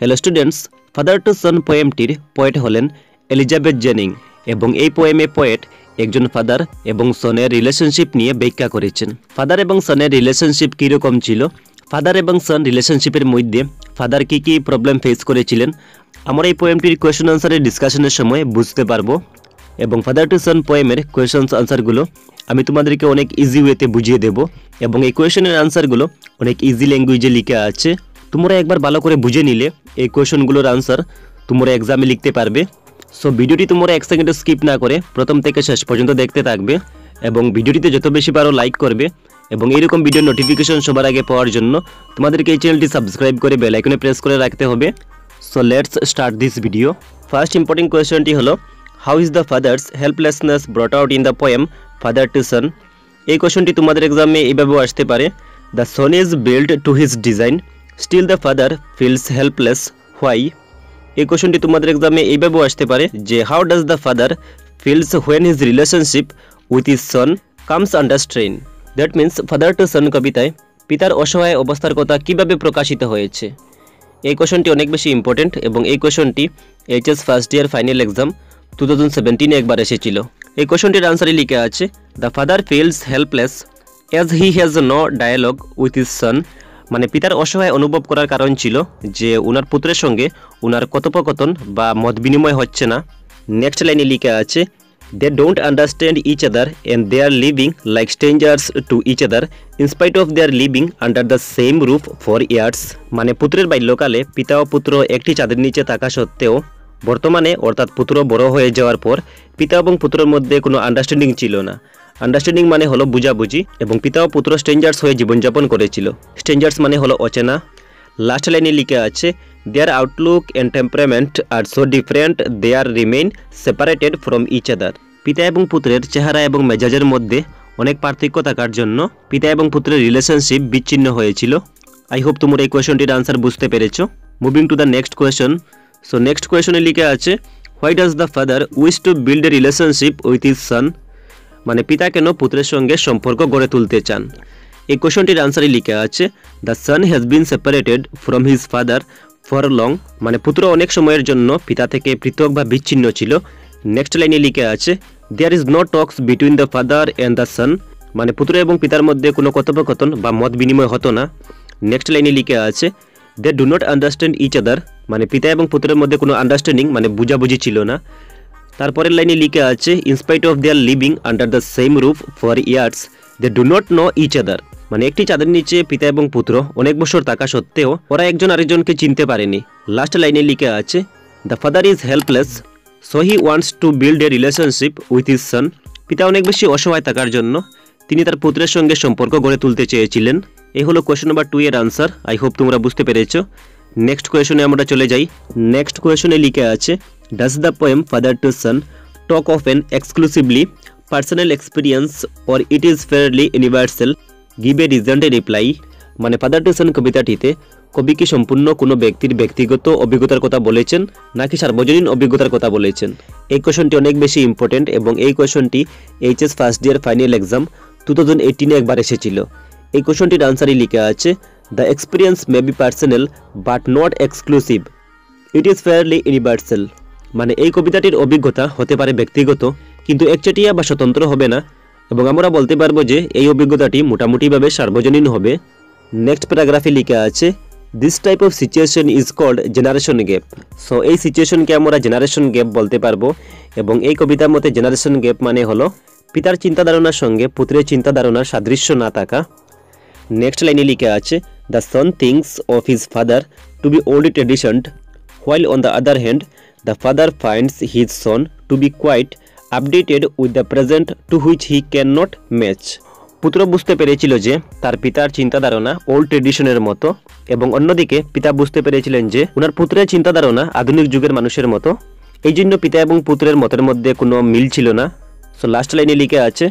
Hello students, father to son পোয়েমটির poet হলেন Elizabeth Jenning এবং এই পোয়েমে পোয়েট একজন ফাদার এবং সনের রিলেশনশিপ নিয়ে ব্যাখ্যা করেছেন। ফাদার এবং সনের রিলেশনশিপ কীরকম ছিল, ফাদার এবং সন রিলেশনশিপের মধ্যে ফাদার কী কী প্রবলেম ফেস করেছিলেন, আমরা এই পোয়েমটির কোয়েশন আনসারের ডিসকাশনের সময় বুঝতে পারবো। এবং ফাদার টু সন পোয়েমের কোয়েশনস আনসারগুলো আমি তোমাদেরকে অনেক ইজি ওয়েতে বুঝিয়ে দেব এবং এই কোয়েশনের আনসারগুলো অনেক ইজি ল্যাঙ্গুয়েজে লেখা আছে। তোমরা একবার ভালো করে বুঝে নিলে এই কোয়েশনগুলোর আনসার তোমরা এক্সামে লিখতে পারবে। সো ভিডিওটি তোমরা এক সেকেন্ডও স্কিপ না করে প্রথম থেকে শেষ পর্যন্ত দেখতে থাকবে এবং ভিডিওটিতে যত বেশি পারো লাইক করবে এবং এইরকম ভিডিও নোটিফিকেশন সবার আগে পাওয়ার জন্য তোমাদেরকে এই চ্যানেলটি সাবস্ক্রাইব করে বেল আইকনে প্রেস করে রাখতে হবে। So let's start this video. First important কোয়েশনটি হলো, how is the father's helplessness brought out in the poem father to son. এই কোয়েশনটি তোমাদের এক্সামে এইভাবেও আসতে পারে, the son is build to his design still the father feels helpless why. এই কোয়েশনটি তোমাদের এক্সামে এইভাবেও আসতে পারে যে how does the father feels when his relationship with his son comes under strain. That means father to সন কবিতায় পিতার অসহায় অবস্থার কথা কীভাবে প্রকাশিত হয়েছে। এই কোয়েশনটি অনেক বেশি ইম্পর্টেন্ট এবং এই কোয়েশনটি HS first year final exam 2017 একবার এসেছিল। এই কোয়েশনটির আনসারে লিখে আছে, the father feels helpless as he has no dialogue with his son. মানে পিতার অসহায় অনুভব করার কারণ ছিল যে উনার পুত্রের সঙ্গে উনার কথোপকথন বা মত বিনিময় হচ্ছে না। নেক্সট লাইনে লিখে আছে, they don't understand each other and they are living like strangers to each other in spite of their living under the same roof for years. মানে পুত্রের বাল্যকালে পিতা ও পুত্র একটি চাঁদের নিচে থাকা সত্ত্বেও বর্তমানে অর্থাৎ পুত্র বড় হয়ে যাওয়ার পর পিতা এবং পুত্রের মধ্যে কোনো আন্ডারস্ট্যান্ডিং ছিল না। আন্ডারস্ট্যান্ডিং মানে হলো বুঝাবুঝি এবং পিতা ও পুত্র স্ট্রেঞ্জার্স হয়ে জীবনযাপন করেছিল। স্ট্রেঞ্জার্স মানে হলো অচেনা। লাস্ট লাইনে লিখে আছে, their outlook and temperament are so different they are remain separated from each other. পিতা এবং পুত্রের চেহারা এবং মেজাজের মধ্যে অনেক পার্থক্য থাকার জন্য পিতা এবং পুত্রের রিলেশনশিপ বিচ্ছিন্ন হয়েছিল। আই হোপ তোমরা এই কোয়েশনটির আনসার বুঝতে পেরেছো। Moving to the next question. So next কোয়েশনে লিখে আছে, why does the father wish to build a relationship with his son. মানে পিতা কেন পুত্রের সঙ্গে সম্পর্ক গড়ে তুলতে চান। এই কোয়েশনটির আনসারে লিখে আছে, the Son has been separated from his father for long. মানে পুত্র অনেক সময়ের জন্য পিতা থেকে পৃথক বা বিচ্ছিন্ন ছিল। নেক্সট লাইনে লিখে আছে, there is no talks between the father and the son. মানে পুত্র এবং পিতার মধ্যে কোনো কথোপকথন বা মত বিনিময় হতো না। নেক্সট লাইনে লিখে আছে, they do not understand each other. মানে পিতা এবং পুত্রের মধ্যে কোনো আন্ডারস্ট্যান্ডিং মানে বুঝাবুঝি ছিল না। তারপরের লাইনে লিখে আছে, in spite of their living under the same roof for years they do not know each other. মানে একটি চাঁদের নিচে পিতা এবং পুত্র অনেক বছর থাকা সত্ত্বেও ওরা একজন আরেকজনকে চিনতে পারেনি। লাস্ট লাইনে লিখে আছে, the father is helpless so he wants to build a relationship with his সন। পিতা অনেক বেশি অসহায় থাকার জন্য তিনি তার পুত্রের সঙ্গে সম্পর্ক গড়ে তুলতে চেয়েছিলেন। এই হলো কোয়েশন নাম্বার 2 এর আনসার। আই হোপ তোমরা বুঝতে পেরেছো। নেক্সট কোয়েশনে আমরা চলে যাই। নেক্সট কোয়েশনে লিখে আছে, does the poem father to Son talk of N exclusively personal experience or it is fairly universal give a Regent A reply. মানে ফাদার টু সন কবিতাটিতে কবি কি সম্পূর্ণ কোনো ব্যক্তির ব্যক্তিগত অভিজ্ঞতার কথা বলেছেন নাকি সার্বজনীন অভিজ্ঞতার কথা বলেছেন। এই কোয়েশনটি অনেক বেশি ইম্পর্টেন্ট এবং এই কোয়েশনটি HS first year final exam 2018 একবার এসেছিল। এই কোয়েশনটির আনসারই লিখে আছে, the experience may be personal but not exclusive it is fairly universal. মানে এই কবিতাটির অভিজ্ঞতা হতে পারে ব্যক্তিগত কিন্তু একচেটিয়া বা স্বতন্ত্র হবে না এবং আমরা বলতে পারবো যে এই অভিজ্ঞতাটি মোটামুটিভাবে সার্বজনীন হবে। নেক্সট প্যারাগ্রাফে লিখে আছে, this type of situation is called generation gap. So এই সিচুয়েশনকে আমরা জেনারেশন গ্যাপ বলতে পারবো এবং এই কবিতার মতে জেনারেশন গ্যাপ মানে হলো পিতার চিন্তা ধারণার সঙ্গে পুত্রের চিন্তা ধারণার সাদৃশ্য না থাকা। নেক্সট লাইনে লিখে আছে, the son thinks of his father to be old traditioned while on the other hand the father finds his son to be quite updated with the present to which he cannot match. পুত্র বুঝতে পেরেছিল যে তার পিতার চিন্তা ধারণা old ট্রেডিশনের মতো এবং অন্যদিকে পিতা বুঝতে পেরেছিলেন যে ওনার পুত্রের চিন্তা ধারণা আধুনিক যুগের মানুষের মতো। এই জন্য পিতা এবং পুত্রের মতের মধ্যে কোনো মিল ছিল না। সো লাস্ট লাইনে লিখে আছে,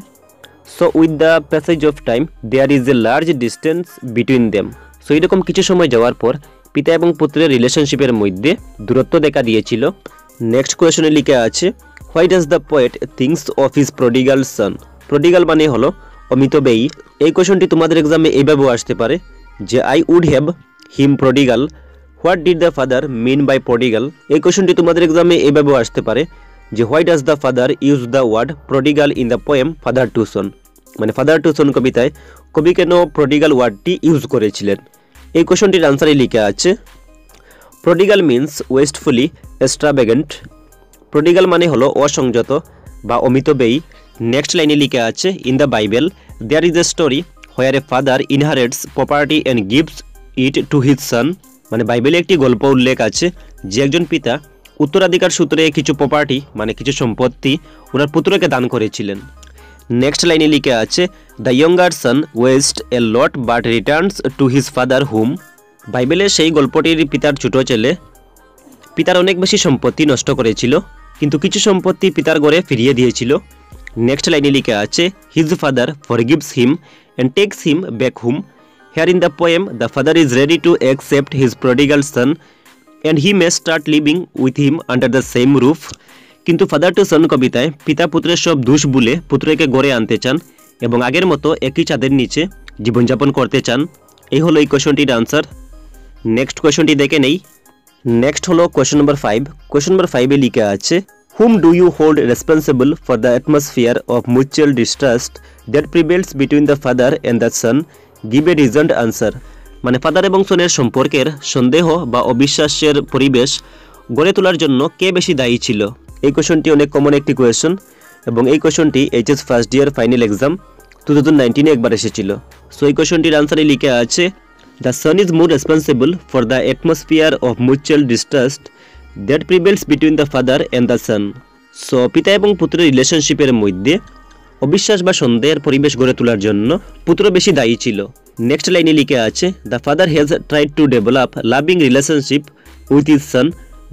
so with the passage of time there is a large distance between them. So এরকম কিছু সময় যাওয়ার পর পিতা এবং পুত্রের রিলেশনশিপের মধ্যে দূরত্ব দেখা দিয়েছিল। নেক্সট কোয়েশনে লিখে আছে, why does the poet things of his prodigal সন। প্রডিগাল মানে হলো অমিতব্যয়ী। এই কোয়েশনটি তোমাদের এক্সামে এইভাবেও আসতে পারে যে I would have him prodigal what did the father mean by prodigal? এই কোশ্চেনটি তোমাদের এক্সামে এইভাবেও আসতে পারে যে why does the father use the word prodigal in the poem father to son? মানে ফাদার টু সন কবিতায় কবি কেন প্রডিগাল ওয়ার্ডটি ইউজ করেছিলেন? এই কোশ্চেনটির আনসারে লেখা আছে প্রডিগাল মিন্স ওয়েস্টফুলি এক্সট্রাভ্যাগেন্ট। প্রডিগাল মানে হলো অসংযত বা অমিতব্যয়ী। নেক্সট লাইনে লেখা আছে in the Bible there is a story where a father inherits property and gives it to his son. মানে বাইবেলে একটি গল্প উল্লেখ আছে যে একজন পিতা উত্তরাধিকার সূত্রে কিছু প্রপার্টি মানে কিছু সম্পত্তি ওনার পুত্রকে দান করেছিলেন। নেক্সট লাইনে লেখা আছে the younger son waste a lot but returns to his father hmm. বাইবেলের সেই গল্পটির পিতার ছোট ছেলে পিতার অনেক বেশি সম্পত্তি নষ্ট করেছিল কিন্তু কিছু সম্পত্তি পিতার ঘরে ফিরিয়ে দিয়েছিল। নেক্সট লাইনে লেখা আছে his father forgives him and takes him back hmm. Here in the poem, the father is ready to accept his prodigal son and he may start living with him under the same roof. কিন্তু father to সন কবিতায় পিতা পুত্রের সব দোষ ভুলে পুত্রকে গড়ে আনতে চান এবং আগের মতো একই ছাদের নিচে জীবনযাপন করতে চান। এই হলো এই কোশ্চেনটির আনসার। নেক্সট কোশ্চেনটি দেখে নেই। নেক্সট হলো কোশ্চেন নম্বর 5। কোশ্চেন নম্বর 5-এ লেখা আছে whom do you hold responsible for the atmosphere of mutual distrust that prevails between the father and the son? Give a reasoned answer. মানে ফাদার এবং সনের সম্পর্কের সন্দেহ বা অবিশ্বাসের পরিবেশ গড়ে তোলার জন্য কে বেশি দায়ী ছিল? এই কোশ্চেনটি অনেক কমন একটি কোয়েশ্চন এবং এই কোশ্চেনটি HS first year final exam 2019-এ একবার এসেছিল। সো এই কোশ্চেনটির আনসারে লেখা আছে the son is more responsible for the atmosphere of mutual distrust that prevails between the father and the son. So পিতা এবং পুত্রের রিলেশনশিপের মধ্যে অবিশ্বাস বা সন্দেহের পরিবেশ গড়ে তোলার জন্য পুত্র বেশি দায়ী ছিল। নেক্সট লাইনে লেখা আছে the father has tried to develop loving relationship with his son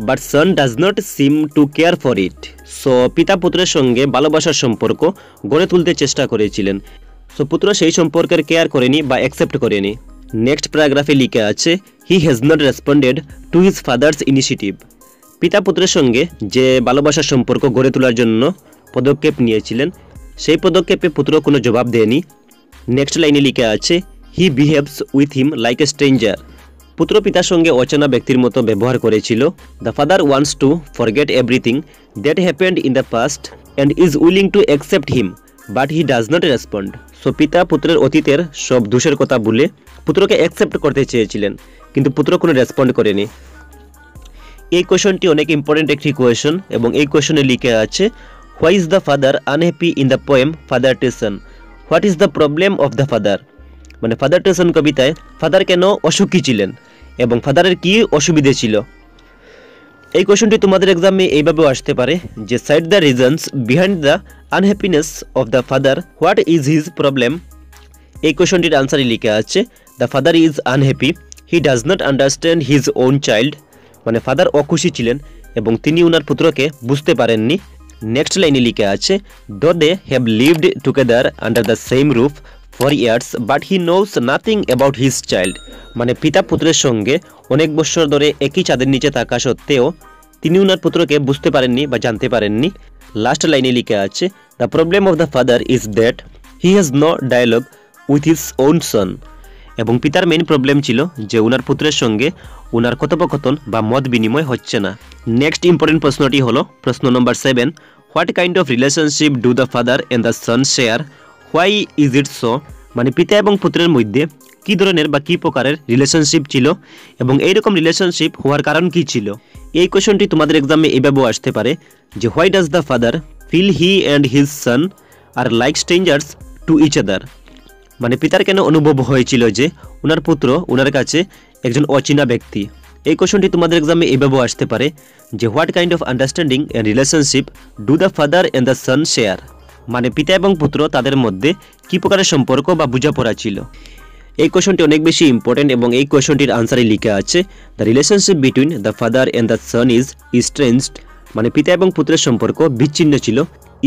but son does not seem to care for it. So পিতা পুত্রের সঙ্গে ভালোবাসার সম্পর্ক গড়ে তুলতে চেষ্টা করেছিলেন, সো পুত্র সেই সম্পর্কের কেয়ার করেনি বা অ্যাকসেপ্ট করেনি। নেক্সট প্যারাগ্রাফে লেখা আছে he has not responded to his father's initiative. পিতা পুত্রের সঙ্গে যে ভালোবাসার সম্পর্ক গড়ে তোলার জন্য পদক্ষেপ নিয়েছিলেন সেই পদক্ষেপে পুত্র কোনো জবাব দেয়নি। নেক্সট লাইনে লেখা আছে হি behaves with him like a stranger. পুত্র পিতার সঙ্গে অচেনা ব্যক্তির মতো ব্যবহার করেছিল। The father wants to forget everything that happened in the past and is willing to accept him but he does not respond. So পিতা পুত্রের অতীতের সব দোষের কথা ভুলে পুত্রকে অ্যাকসেপ্ট করতে চেয়েছিলেন কিন্তু পুত্র কোনো রেসপন্ড করেনি। এই কোয়েশনটি অনেক ইম্পর্টেন্ট একটি কোয়েশন এবং এই কোয়েশনে লেখা আছে why is the father unhappy in the poem father to Son? What is the problem of the father? মানে ফাদার টু সন কবিতায় ফাদার কেন অসুখী ছিলেন এবং ফাদারের কি অসুবিধে ছিল? এই কোয়েশনটি তোমাদের এক্সামে এইভাবেও আসতে পারে যে side the reasons behind the unhappiness of the father, what is his problem? এই কোয়েশনটির আনসারে লেখা আছে the father is unhappy, he does not understand his own child. মানে ফাদার অখুশি ছিলেন এবং তিনি ওনার পুত্রকে বুঝতে পারেননি। নেক্সট লাইনে লেখা আছে though they have lived together under the same roof for years but he knows nothing about his child. মানে পিতা পুত্রের সঙ্গে অনেক বছর ধরে একই চাঁদের নিচে থাকা সত্ত্বেও তিনি ওনার পুত্রকে বুঝতে পারেননি বা জানতে পারেননি। লাস্ট লাইনে লেখা আছে the problem of the father is that he has no dialogue with his own son. এবং পিতার মেইন প্রবলেম ছিল যে ওনার পুত্রের সঙ্গে ওনার কথোপকথন বা মত বিনিময় হচ্ছে না। নেক্সট ইম্পর্টেন্ট প্রশ্নটি হলো প্রশ্ন নম্বর 7, what kind of relationship do the father and the Son share, why is it so? মানে পিতা এবং পুত্রের মধ্যে কী ধরনের বা কী প্রকারের রিলেশনশিপ ছিল এবং এইরকম রিলেশনশিপ হওয়ার কারণ কী ছিল? এই কোয়েশনটি তোমাদের এক্সামে এইভাবেও আসতে পারে যে why does the father feel he and his son are like strangers to each other? মানে পিতার কেন অনুভব হয়েছিল যে ওনার পুত্র ওনার কাছে একজন অচেনা ব্যক্তি? এই কোয়েশনটি তোমাদের এক্সামে এইভাবেও আসতে পারে যে what kind of understanding and relationship do the father and the Son share? মানে পিতা এবং পুত্র তাদের মধ্যে কী প্রকারের সম্পর্ক বা বোঝাপড়া ছিল? এই কোয়েশনটি অনেক বেশি ইম্পর্টেন্ট এবং এই কোয়েশনটির আনসারে লেখা আছে the relationship between the father and the son is estranged. মানে পিতা এবং পুত্রের সম্পর্ক বিচ্ছিন্ন ছিল।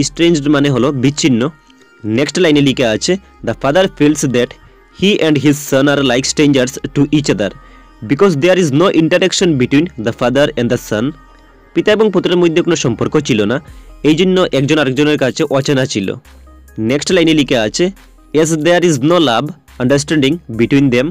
স্ট্রেঞ্জড মানে হলো বিচ্ছিন্ন। নেক্সট লাইনে লেখা আছে the father feels that he and his son are like strangers to each other because there is no interaction between the father and the son. পিতা এবং পুত্রের মধ্যে কোনো সম্পর্ক ছিল না, এই জন্য একজন আরেকজনের কাছে অচেনা ছিল। নেক্সট লাইনে লেখা আছে as there is no love understanding between them,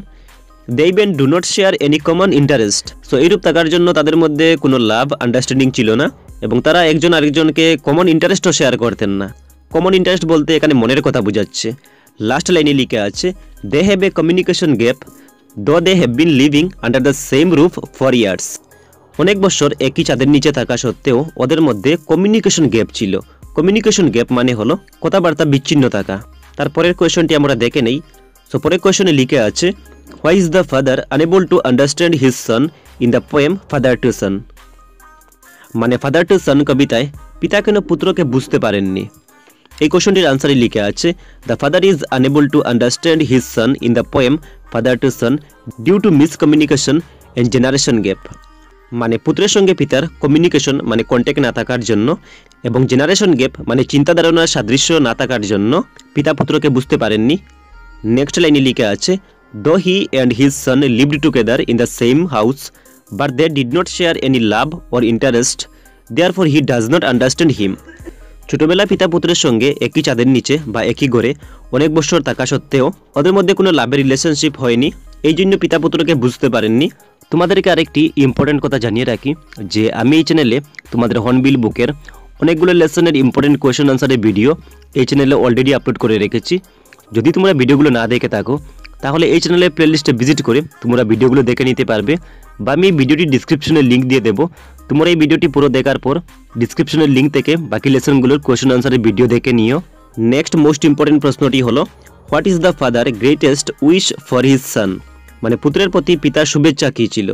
they even do not share any common interest. So এইরূপ থাকার জন্য তাদের মধ্যে কোনো লাভ আন্ডারস্ট্যান্ডিং ছিল না এবং তারা একজন আরেকজনকে কমন ইন্টারেস্টও শেয়ার করতেন না। কমন ইন্টারেস্ট বলতে এখানে মনের কথা বোঝাচ্ছে। লাস্ট লাইনে লিখে আছে they have a communication gap though they have been living under the same roof for years. অনেক বছর একই ছাদের নিচে থাকা সত্ত্বেও ওদের মধ্যে কমিউনিকেশন গ্যাপ ছিল। কমিউনিকেশন গ্যাপ মানে হলো কথাবার্তা বিচ্ছিন্ন থাকা। তারপরের কোয়েশনটি আমরা দেখে নেই। সো পরের কোয়েশনে লিখে আছে why is the father unable to understand his son in the poem father to son. মানে ফাদার টু সন কবিতায় পিতা কেন পুত্রকে বুঝতে পারেননি। এই কোয়েশনটির আনসারে লিখে আছে the father is unable to understand his son in the poem father to son due to miscommunication and generation gap. মানে পুত্রের সঙ্গে পিতার কমিউনিকেশন মানে কন্ট্যাক্ট না থাকার জন্য এবং জেনারেশন গ্যাপ মানে চিন্তা ধারণার সাদৃশ্য না থাকার জন্য পিতা পুত্রকে বুঝতে পারেননি। নেক্সট লাইনে লিখে আছে though he and his son lived together in the same house but they did not share any love or interest therefore he does not understand him. ছোটবেলায় পিতা পুত্রের সঙ্গে একই চাঁদের নিচে বা একই ঘরে অনেক বছর থাকা সত্ত্বেও ওদের মধ্যে কোনো লাভের রিলেশনশিপ হয়নি, এই জন্য পিতা পুত্রকে বুঝতে পারেননি। তোমাদেরকে আরেকটি ইম্পর্টেন্ট কথা জানিয়ে রাখি যে আমি এই চ্যানেলে তোমাদের হর্নবিল বুকের অনেকগুলো লেসনের ইম্পর্টেন্ট কোয়েশ্চেন আনসারের ভিডিও এই চ্যানেলে অলরেডি আপলোড করে রেখেছি। যদি তোমরা ভিডিওগুলো না দেখে থাকো তাহলে এই চ্যানেলের প্লেলিস্টে ভিজিট করে তোমরা ভিডিওগুলো দেখে নিতে পারবে বা আমি ভিডিওটির ডিসক্রিপশনে লিঙ্ক দিয়ে দেবো। তোমরা এই ভিডিওটি পুরো দেখার পর ডিসক্রিপশনের লিঙ্ক থেকে বাকি লেসনগুলোর কোয়েশ্চেন আনসারের ভিডিও দেখে নিও। নেক্সট মোস্ট ইম্পর্টেন্ট প্রশ্নটি হলো what is the father greatest wish for his son. মানে পুত্রের প্রতি পিতার শুভেচ্ছা কী ছিল।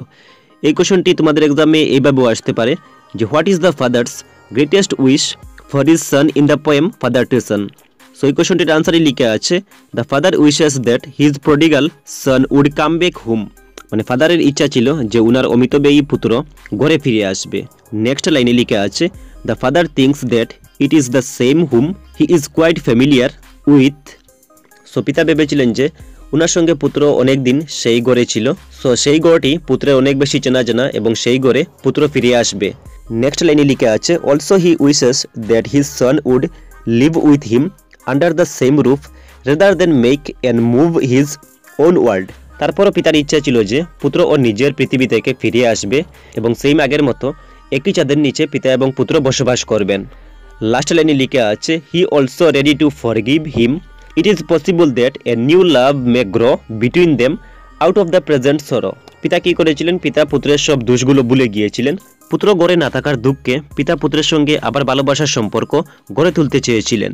এই কোয়েশ্চনটি তোমাদের এক্সামে এইভাবেও আসতে পারে যে what is the father's greatest wish for his son in the poem father to son. So এই কোয়েশ্চনটির আনসারে লিখে আছে the father wishes that his prodigal son would come back home. মানে ফাদারের ইচ্ছা ছিল যে উনার অমিতব্যয়ী পুত্র ঘরে ফিরে আসবে। নেক্সট লাইনে লিখে আছে the father thinks that it is the same whom he is quite familiar with. So পিতা ভেবেছিলেন যে উনার সঙ্গে পুত্র অনেক দিন সেই ঘরে ছিল, সো সেই ঘরটি পুত্রের অনেক বেশি চেনা জানা এবং সেই ঘরে পুত্র ফিরে আসবে। নেক্সট লাইনে লিখে আছে also he wishes that his son would live with him under the same roof rather than make and move his own world. তারপরও পিতার ইচ্ছা ছিল যে পুত্র ও নিজের পৃথিবী থেকে ফিরে আসবে এবং সেই আগের মতো একই চাঁদের নিচে পিতা এবং পুত্র বসবাস করবেন। লাস্ট লাইনে লিখে আছে he also ready to forgive him it is possible that a new love May grow between them out of the present সরো। পিতা কী করেছিলেন, পিতা পুত্রের সব দোষগুলো ভুলে গিয়েছিলেন। পুত্র গড়ে না থাকার দুঃখে পিতা পুত্রের সঙ্গে আবার ভালোবাসার সম্পর্ক গড়ে তুলতে চেয়েছিলেন।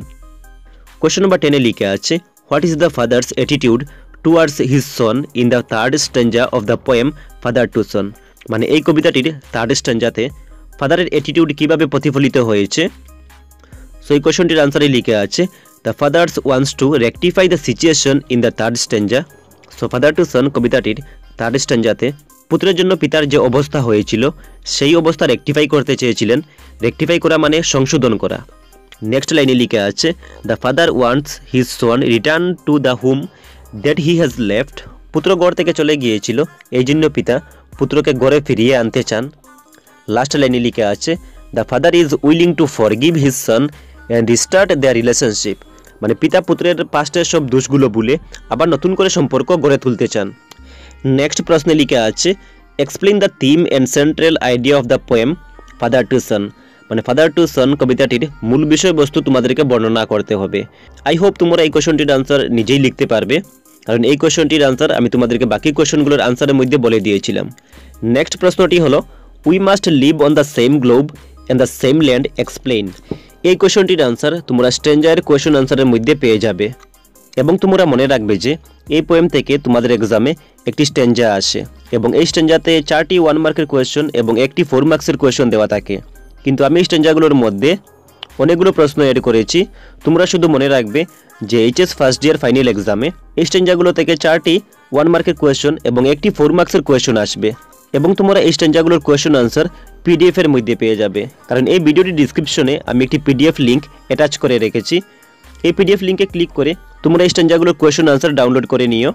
কোয়েশ্চন নাম্বার 10 লিখে আছে what is the father's attitude towards his son in the third stanza of the poem father to son. মানে এই কবিতাটির থার্ড স্ট্যাঞ্জাতে ফাদারের অ্যাটিটিউড কীভাবে প্রতিফলিত হয়েছে। সো এই কোয়েশ্চনটির আনসারে লিখে আছে the father's wants to rectify the situation in the third stanza. So father to son কবিতাটির থার্ড স্ট্যাঞ্জাতে পুত্রের জন্য পিতার যে অবস্থা হয়েছিল সেই অবস্থা রেকটিফাই করতে চেয়েছিলেন। রেকটিফাই করা মানে সংশোধন করা। নেক্সট লাইনে লিখে আছে the father wants his son return to the home that he has left. পুত্র গড় থেকে চলে গিয়েছিল, এই জন্য পিতা পুত্রকে গড়ে ফিরিয়ে আনতে চান। লাস্ট লাইনে লিখে আছে the father is willing to forgive his son and restart there relationship. মানে পিতা পুত্রের পাস্টের সব দোষগুলো ভুলে আবার নতুন করে সম্পর্ক গড়ে তুলতে চান। নেক্সট প্রশ্নে লিখে আছে explain the theme and central idea of the poem father to son. মানে ফাদার টু সন কবিতাটির মূল বিষয়বস্তু তোমাদেরকে বর্ণনা করতে হবে। আই হোপ তোমরা এই কোয়েশ্চনটির আনসার নিজেই লিখতে পারবে, কারণ এই কোয়েশ্চনটির আনসার আমি তোমাদেরকে বাকি কোয়েশ্চনগুলোর আনসারের মধ্যে বলে দিয়েছিলাম। নেক্সট প্রশ্নটি হলো we must live on the same globe and the same land explain. এই কোয়েশ্চনটির আনসার তোমরা স্ট্যাঞ্জার কোয়েশ্চন আনসারের মধ্যে পেয়ে যাবে এবং তোমরা মনে রাখবে যে এই পোয়েম থেকে তোমাদের এক্সামে একটি স্ট্যাঞ্জা আসে এবং এই স্ট্যাঞ্জাতে 4টি 1 মার্কের কোয়েশ্চন এবং একটি 4 মার্কসের কোয়েশ্চন দেওয়া থাকে। কিন্তু আমি স্ট্যাঞ্জাগুলোর মধ্যে অনেকগুলো প্রশ্ন এড করেছি। তোমরা শুধু মনে রাখবে যে এইচএস ফার্স্ট ইয়ার ফাইনাল এক্সামে এই স্ট্যাঞ্জাগুলো থেকে 4টি 1 মার্কের কোয়েশ্চন এবং একটি 4 মার্কসের কোয়েশ্চন আসবে এবং তোমরা এই স্ট্যাঞ্জাগুলোর কোয়েশ্চন আনসার পিডিএফ এর মধ্যে পেয়ে যাবে, কারণ এই ভিডিওটির ডিসক্রিপশনে আমি একটি পিডিএফ লিঙ্ক অ্যাটাচ করে রেখেছি। এই পিডিএফ লিঙ্কে ক্লিক করে তোমরা এই স্ট্যাঞ্জাগুলোর কোয়েশ্চন আনসার ডাউনলোড করে নিও।